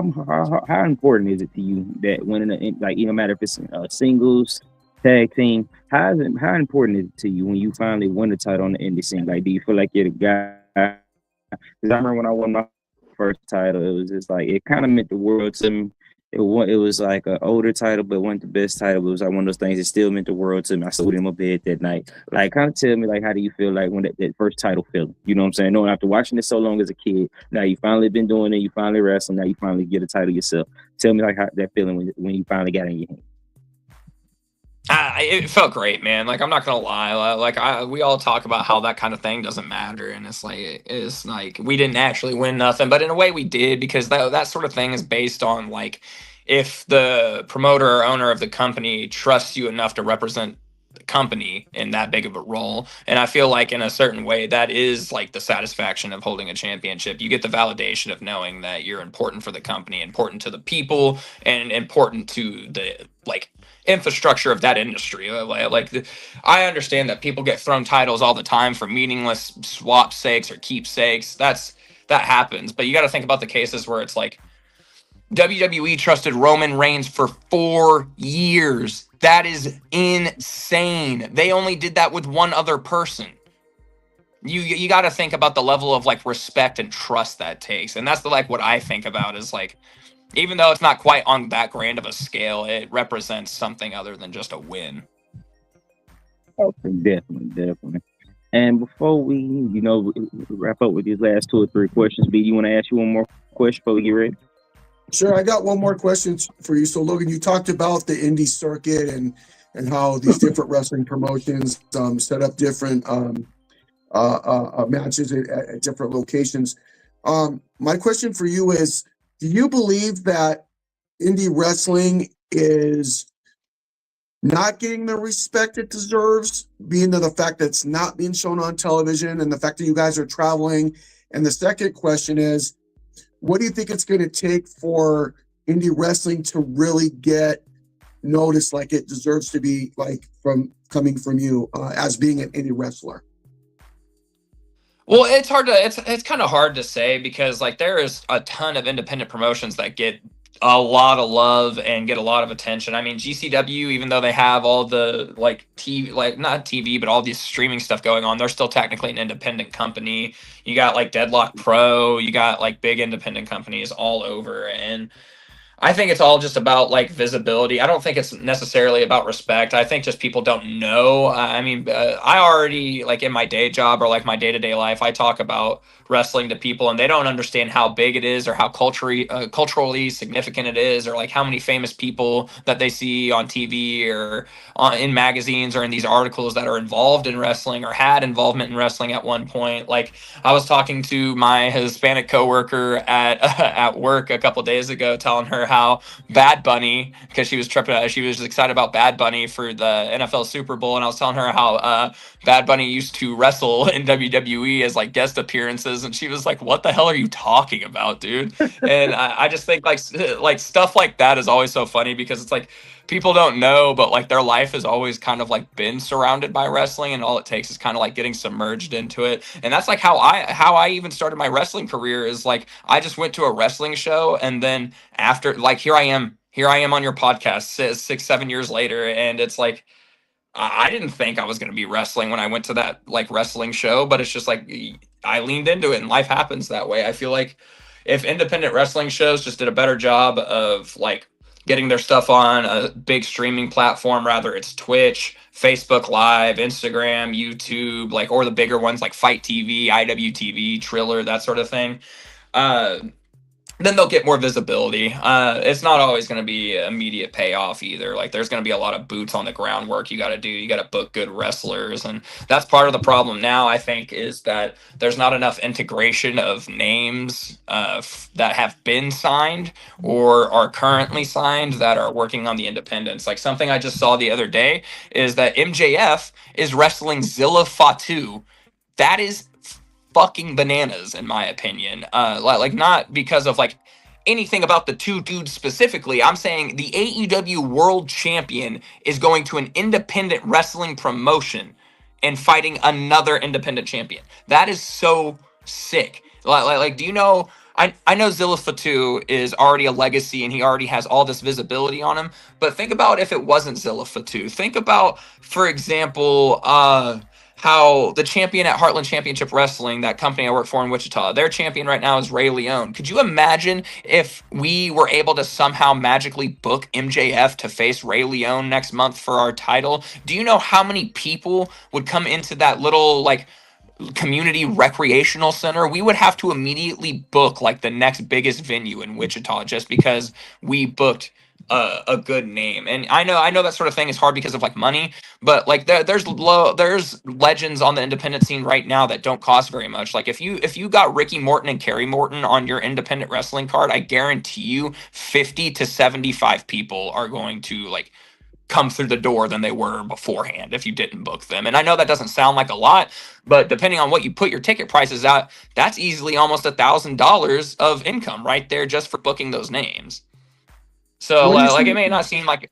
C: important is it to you that winning like, no matter if it's a singles, tag team, how important is it to you when you finally win the title on the indie scene? Like, do you feel like you're the guy? Because I remember when I won my first title, it was just like it kind of meant the world to me. It was like an older title, but it wasn't the best title. It was like one of those things that still meant the world to me. I stood in my bed that night. Like, kind of tell me, like, how do you feel like when that first title feeling? You know what I'm saying? Knowing after watching it so long as a kid, now you finally been doing it, you finally wrestling, now you finally get a title yourself. Tell me, like, how that feeling when you finally got it in your hand.
D: It felt great, man. Like I'm not gonna lie. Like we all talk about how that kind of thing doesn't matter, and it's like we didn't actually win nothing, but in a way we did, because that sort of thing is based on like if the promoter or owner of the company trusts you enough to represent the company in that big of a role. And I feel like in a certain way that is like the satisfaction of holding a championship. You get the validation of knowing that you're important for the company, important to the people, and important to the like infrastructure of that industry. I understand that people get thrown titles all the time for meaningless swap sakes or keepsakes. That happens, but you got to think about the cases where it's like WWE trusted Roman Reigns for 4 years. That is insane. They only did that with one other person. You got to think about the level of like respect and trust that takes, and that's what I think about is like, even though it's not quite on that grand of a scale, it represents something other than just a win.
C: Okay, definitely. And before we, wrap up with these last 2 or 3 questions, B, you want to ask you one more question before we get ready?
E: Sure, I got one more question for you. So, Logan, you talked about the indie circuit and how these different wrestling promotions set up different matches at different locations. My question for you is, do you believe that indie wrestling is not getting the respect it deserves, being the fact that it's not being shown on television and the fact that you guys are traveling? And the second question is, what do you think it's going to take for indie wrestling to really get noticed like it deserves to be, like coming from you as being an indie wrestler?
D: Well, it's kind of hard to say because like there is a ton of independent promotions that get a lot of love and get a lot of attention. I mean, GCW, even though they have all the like TV, like not TV, but all this streaming stuff going on, they're still technically an independent company. You got like Deadlock Pro, you got like big independent companies all over, and I think it's all just about like visibility. I don't think it's necessarily about respect. I think just people don't know. I mean, I already like in my day job or like my day-to-day life, I talk about wrestling to people and they don't understand how big it is or how culturally significant it is, or like how many famous people that they see on TV or in magazines or in these articles that are involved in wrestling or had involvement in wrestling at one point. Like I was talking to my Hispanic coworker at at work a couple days ago, telling her how Bad Bunny, because she was tripping, she was excited about Bad Bunny for the NFL Super Bowl, and I was telling her how Bad Bunny used to wrestle in WWE as like guest appearances, and she was like, "What the hell are you talking about, dude?" And I just think like stuff like that is always so funny because it's like people don't know, but like their life has always kind of like been surrounded by wrestling, and all it takes is kind of like getting submerged into it. And that's like how I even started my wrestling career, is like I just went to a wrestling show, and then after, like, here I am on your podcast 6-7 years later, and it's like I didn't think I was going to be wrestling when I went to that like wrestling show, but it's just like I leaned into it, and life happens that way. I feel like if independent wrestling shows just did a better job of like getting their stuff on a big streaming platform, rather it's Twitch, Facebook Live, Instagram, YouTube, like, or the bigger ones like Fight TV, IWTV, Triller, that sort of thing, uh, then they'll get more visibility. It's not always going to be immediate payoff either. Like there's going to be a lot of boots on the ground work you got to do. You got to book good wrestlers, and that's part of the problem now, I think, is that there's not enough integration of names that have been signed or are currently signed that are working on the independents. Like something I just saw the other day is that MJF is wrestling Zilla Fatu. That is fucking bananas, in my opinion. Like not because of like anything about the two dudes specifically. I'm saying the AEW World Champion is going to an independent wrestling promotion and fighting another independent champion. That is so sick. Like do you know? I know Zilla Fatu is already a legacy and he already has all this visibility on him. But think about if it wasn't Zilla Fatu. Think about, for example, how the champion at Heartland Championship Wrestling, that company I work for in Wichita, their champion right now is Ray Leone. Could you imagine if we were able to somehow magically book MJF to face Ray Leone next month for our title? Do you know how many people would come into that little like community recreational center? We would have to immediately book like the next biggest venue in Wichita just because we booked a good name. And I know that sort of thing is hard because of like money, but like there's legends on the independent scene right now that don't cost very much. Like if you got Ricky Morton and Kerry Morton on your independent wrestling card, I guarantee you 50 to 75 people are going to like come through the door than they were beforehand if you didn't book them. And I know that doesn't sound like a lot, but depending on what you put your ticket prices at, that's easily almost $1,000 of income right there just for booking those names. So like it may not seem like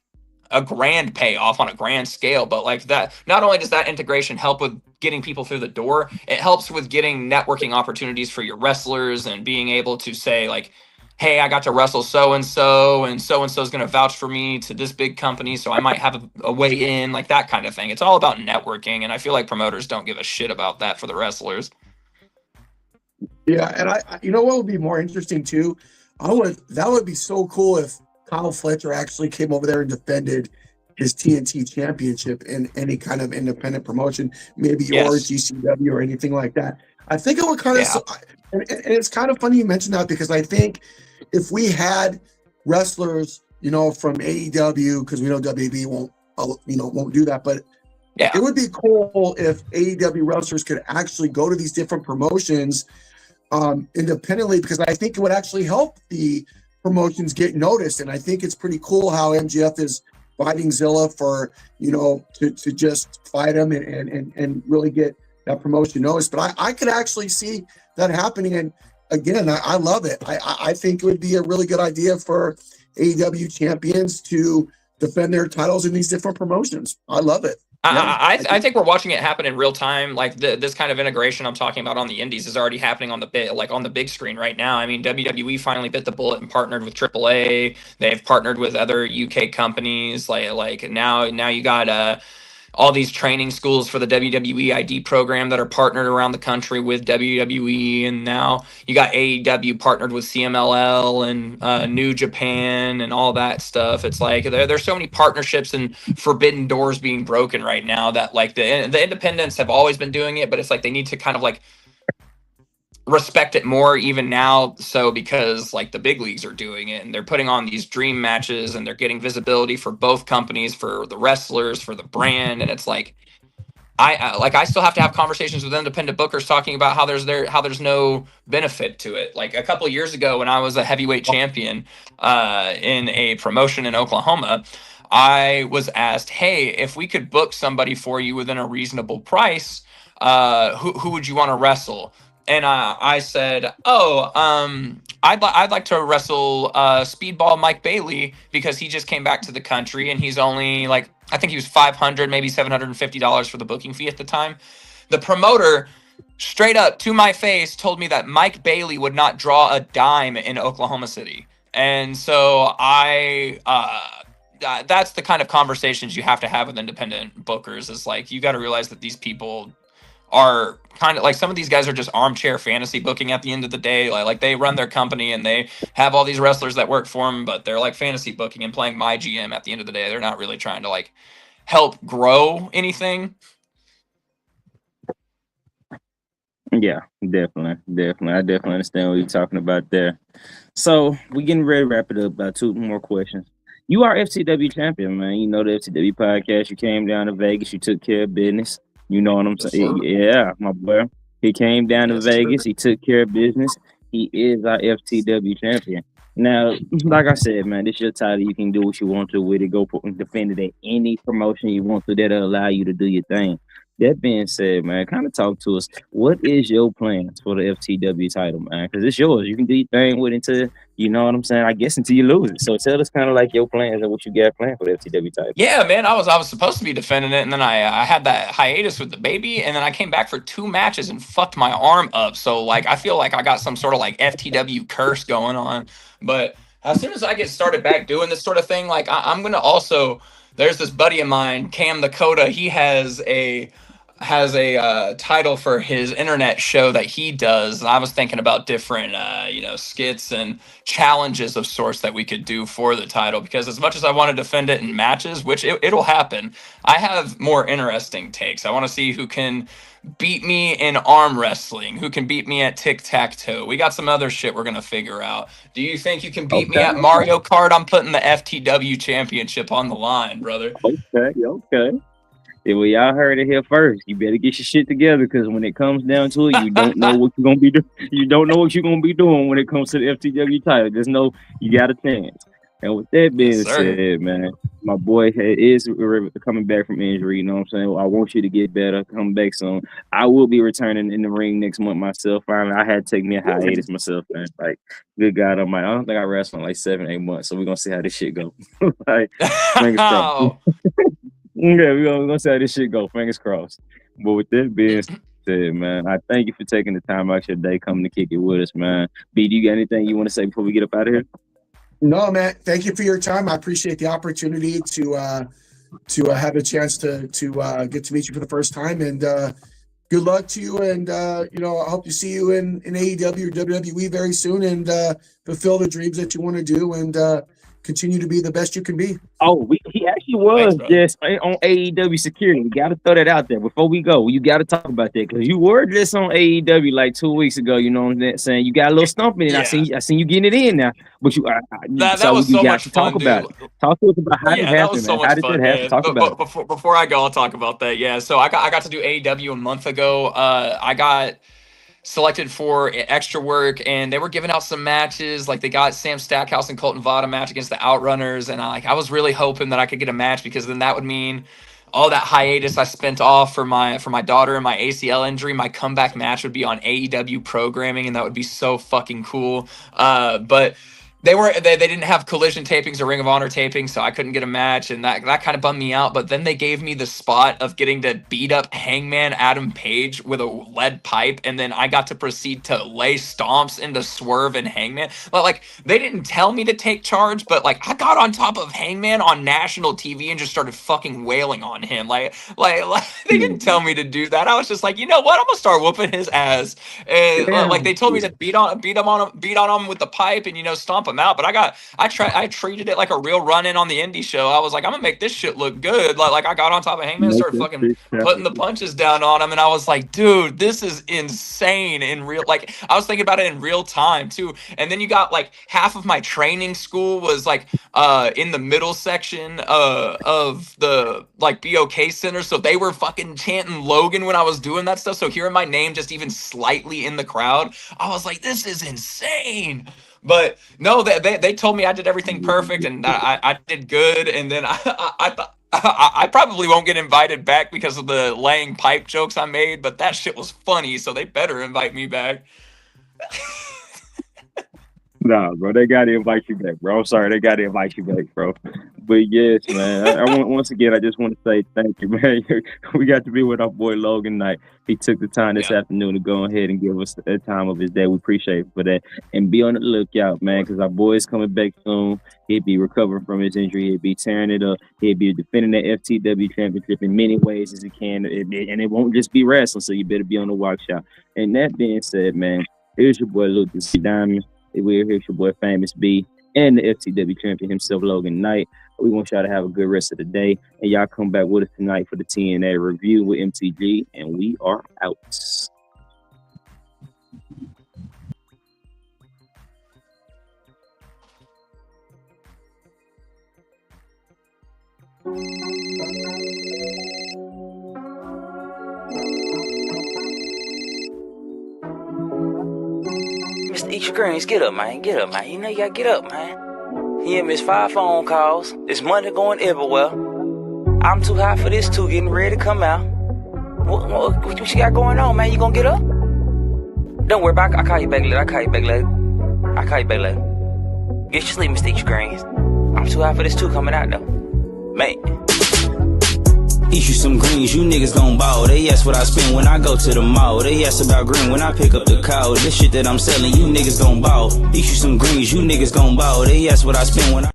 D: a grand payoff on a grand scale, but like that, not only does that integration help with getting people through the door, it helps with getting networking opportunities for your wrestlers and being able to say like, hey, I got to wrestle so-and-so and so-and-so is going to vouch for me to this big company, so I might have a way in, like that kind of thing. It's all about networking, and I feel like promoters don't give a shit about that for the wrestlers.
E: Yeah, and I you know what would be more interesting too? That would be so cool if Kyle Fletcher actually came over there and defended his TNT championship in any kind of independent promotion, maybe yours, GCW, or anything like that. I think it would kind of, and it's kind of funny you mentioned that, because I think if we had wrestlers, from AEW, because we know WWE won't do that, but it would be cool if AEW wrestlers could actually go to these different promotions independently, because I think it would actually help the promotions get noticed. And I think it's pretty cool how MJF is fighting Zilla for, to just fight him and really get that promotion noticed. But I could actually see that happening. And again, I love it. I think it would be a really good idea for AEW champions to defend their titles in these different promotions. I love it.
D: I think we're watching it happen in real time. Like this kind of integration I'm talking about on the indies is already happening on the big screen right now. I mean, WWE finally bit the bullet and partnered with AAA. They've partnered with other UK companies. Like now you got all these training schools for the WWE ID program that are partnered around the country with WWE, and now you got AEW partnered with CMLL and New Japan and all that stuff. It's like there's so many partnerships and forbidden doors being broken right now that like the independents have always been doing it, but it's like they need to kind of like respect it more even now, so because like the big leagues are doing it and they're putting on these dream matches and they're getting visibility for both companies, for the wrestlers, for the brand. And it's like I still have to have conversations with independent bookers talking about how there's no benefit to it. Like a couple of years ago when I was a heavyweight champion in a promotion in Oklahoma, I was asked, hey, if we could book somebody for you within a reasonable price, who would you want to wrestle? And I said, I'd like to wrestle Speedball Mike Bailey, because he just came back to the country and he's only like, I think he was $500, maybe $750 for the booking fee at the time. The promoter, straight up to my face, told me that Mike Bailey would not draw a dime in Oklahoma City. And so that's the kind of conversations you have to have with independent bookers. Is like, you got to realize that these people are kind of like, some of these guys are just armchair fantasy booking at the end of the day. Like they run their company and they have all these wrestlers that work for them, but they're like fantasy booking and playing my GM at the end of the day. They're not really trying to like help grow anything.
C: Yeah, definitely. I definitely understand what you're talking about there. So we're getting ready to wrap it up. About 2 more questions. You are FTW champion, man. You know the FTW podcast. You came down to Vegas. You took care of business. You know what I'm saying? Yeah, my boy. He came down to Vegas. He took care of business. He is our FTW champion. Now, like I said, man, this is your title. You can do what you want to with it. Go defend it at any promotion you want to that'll allow you to do your thing. That being said, man, kind of talk to us. What is your plans for the FTW title, man? Because it's yours. You can do your thing with it until, you know what I'm saying, I guess, until you lose it. So tell us kind of like your plans and what you got planned for the FTW title.
D: Yeah, man, I was supposed to be defending it, and then I had that hiatus with the baby, and then I came back for 2 matches and fucked my arm up. So like I feel like I got some sort of like FTW curse going on. But as soon as I get started back doing this sort of thing, like I'm gonna also, there's this buddy of mine, Cam Dakota. He has a title for his internet show that he does, and I was thinking about different skits and challenges of sorts that we could do for the title, because as much as I want to defend it in matches, which it'll happen, I have more interesting takes. I want to see who can beat me in arm wrestling, who can beat me at tic-tac-toe. We got some other shit we're gonna figure out. Do you think you can beat me at Mario Kart? I'm putting the FTW championship on the line, brother.
C: Okay. Well, y'all heard it here first. You better get your shit together, because when it comes down to it, you don't know what you're gonna be doing. You don't know what you're gonna be doing when it comes to the FTW title. Just know you got a chance. And with that being said, man, my boy is coming back from injury. You know what I'm saying? I want you to get better, come back soon. I will be returning in the ring next month myself. Finally, I had to take me a hiatus myself, man. Like, good God, I don't think I wrestled in like 7-8 months. So we're gonna see how this shit go. Like, fingers crossed. Yeah, we're gonna see how this shit go. Fingers crossed. But with that being said, man, I thank you for taking the time out your day coming to kick it with us, man. B, do you got anything you want to say before we get up out of here?
E: No, man. Thank you for your time. I appreciate the opportunity to have a chance to get to meet you for the first time. And good luck to you. And I hope to see you in AEW or WWE very soon, and fulfill the dreams that you want to do, and continue to be the best you can be.
C: Oh, he actually was just on AEW security. We got to throw that out there before we go. You got to talk about that, because you were just on AEW like 2 weeks ago. You know what I'm saying? You got a little stump in it. Yeah. I seen you getting it in now. But you
D: that was so much fun,
C: talk about it. Talk to us about how it happened, man. How did that happen? Talk about it.
D: Before I go, I'll talk about that. Yeah, so I got to do AEW a month ago. I got selected for extra work, and they were giving out some matches. Like, they got Sam Stackhouse and Colton Vaughn match against the Outrunners, and I was really hoping that I could get a match, because then that would mean all that hiatus I spent off for my daughter and my ACL injury, my comeback match would be on AEW programming, and that would be so fucking cool. But They didn't have Collision tapings or Ring of Honor tapings, so I couldn't get a match, and that kind of bummed me out. But then they gave me the spot of getting to beat up Hangman Adam Page with a lead pipe, and then I got to proceed to lay stomps into Swerve and Hangman. But like, they didn't tell me to take charge, but like, I got on top of Hangman on national TV and just started fucking wailing on him. Like they didn't tell me to do that. I was just like, you know what? I'm gonna start whooping his ass. And like, they told me to beat on him with the pipe and, you know, stomp him out. But I treated it like a real run-in on the indie show. I was like, I'm gonna make this shit look good. Like I got on top of Hangman and started fucking putting the punches down on him, and I was like, dude, this is insane in real. Like, I was thinking about it in real time too. And then you got like half of my training school was like in the middle section of the like BOK Center, so they were fucking chanting Logan when I was doing that stuff. So hearing my name just even slightly in the crowd, I was like, this is insane. But no, they told me I did everything perfect, and I did good. And then I thought I probably won't get invited back because of the laying pipe jokes I made, but that shit was funny, so they better invite me back.
C: Nah, bro, they gotta invite you back, bro. I'm sorry, they gotta invite you back, bro. But yes, man, I want, once again, I just want to say thank you, man. We got to be with our boy Logan Knight. He took the time this afternoon to go ahead and give us the time of his day. We appreciate it for that. And be on the lookout, man, because our boy's coming back soon. He'll be recovering from his injury. He'll be tearing it up. He'll be defending the FTW championship in many ways as he can. And it won't just be wrestling, so you better be on the watch out. And that being said, man, here's your boy Lucas Diamond. We're here, your boy Famous B, and the FTW champion himself, Logan Knight. We want y'all to have a good rest of the day, and y'all come back with us tonight for the TNA review with MTG, and we are out.
A: Mr. Eat your greens, get up, man. Get up, man. You know you gotta get up, man. He missed 5 phone calls. There's money going everywhere. I'm too hot for this too, getting ready to come out. What you got going on, man? You gonna get up? Don't worry about it. I'll call you back later. Get your sleep, Mr. Eat your greens. I'm too hot for this too, coming out though. Man.
B: Eat you some greens, you niggas gon' ball. They ask what I spend when I go to the mall. They ask about green when I pick up the call. This shit that I'm selling, you niggas gon' ball. Eat you some greens, you niggas gon' ball. They ask what I spend when I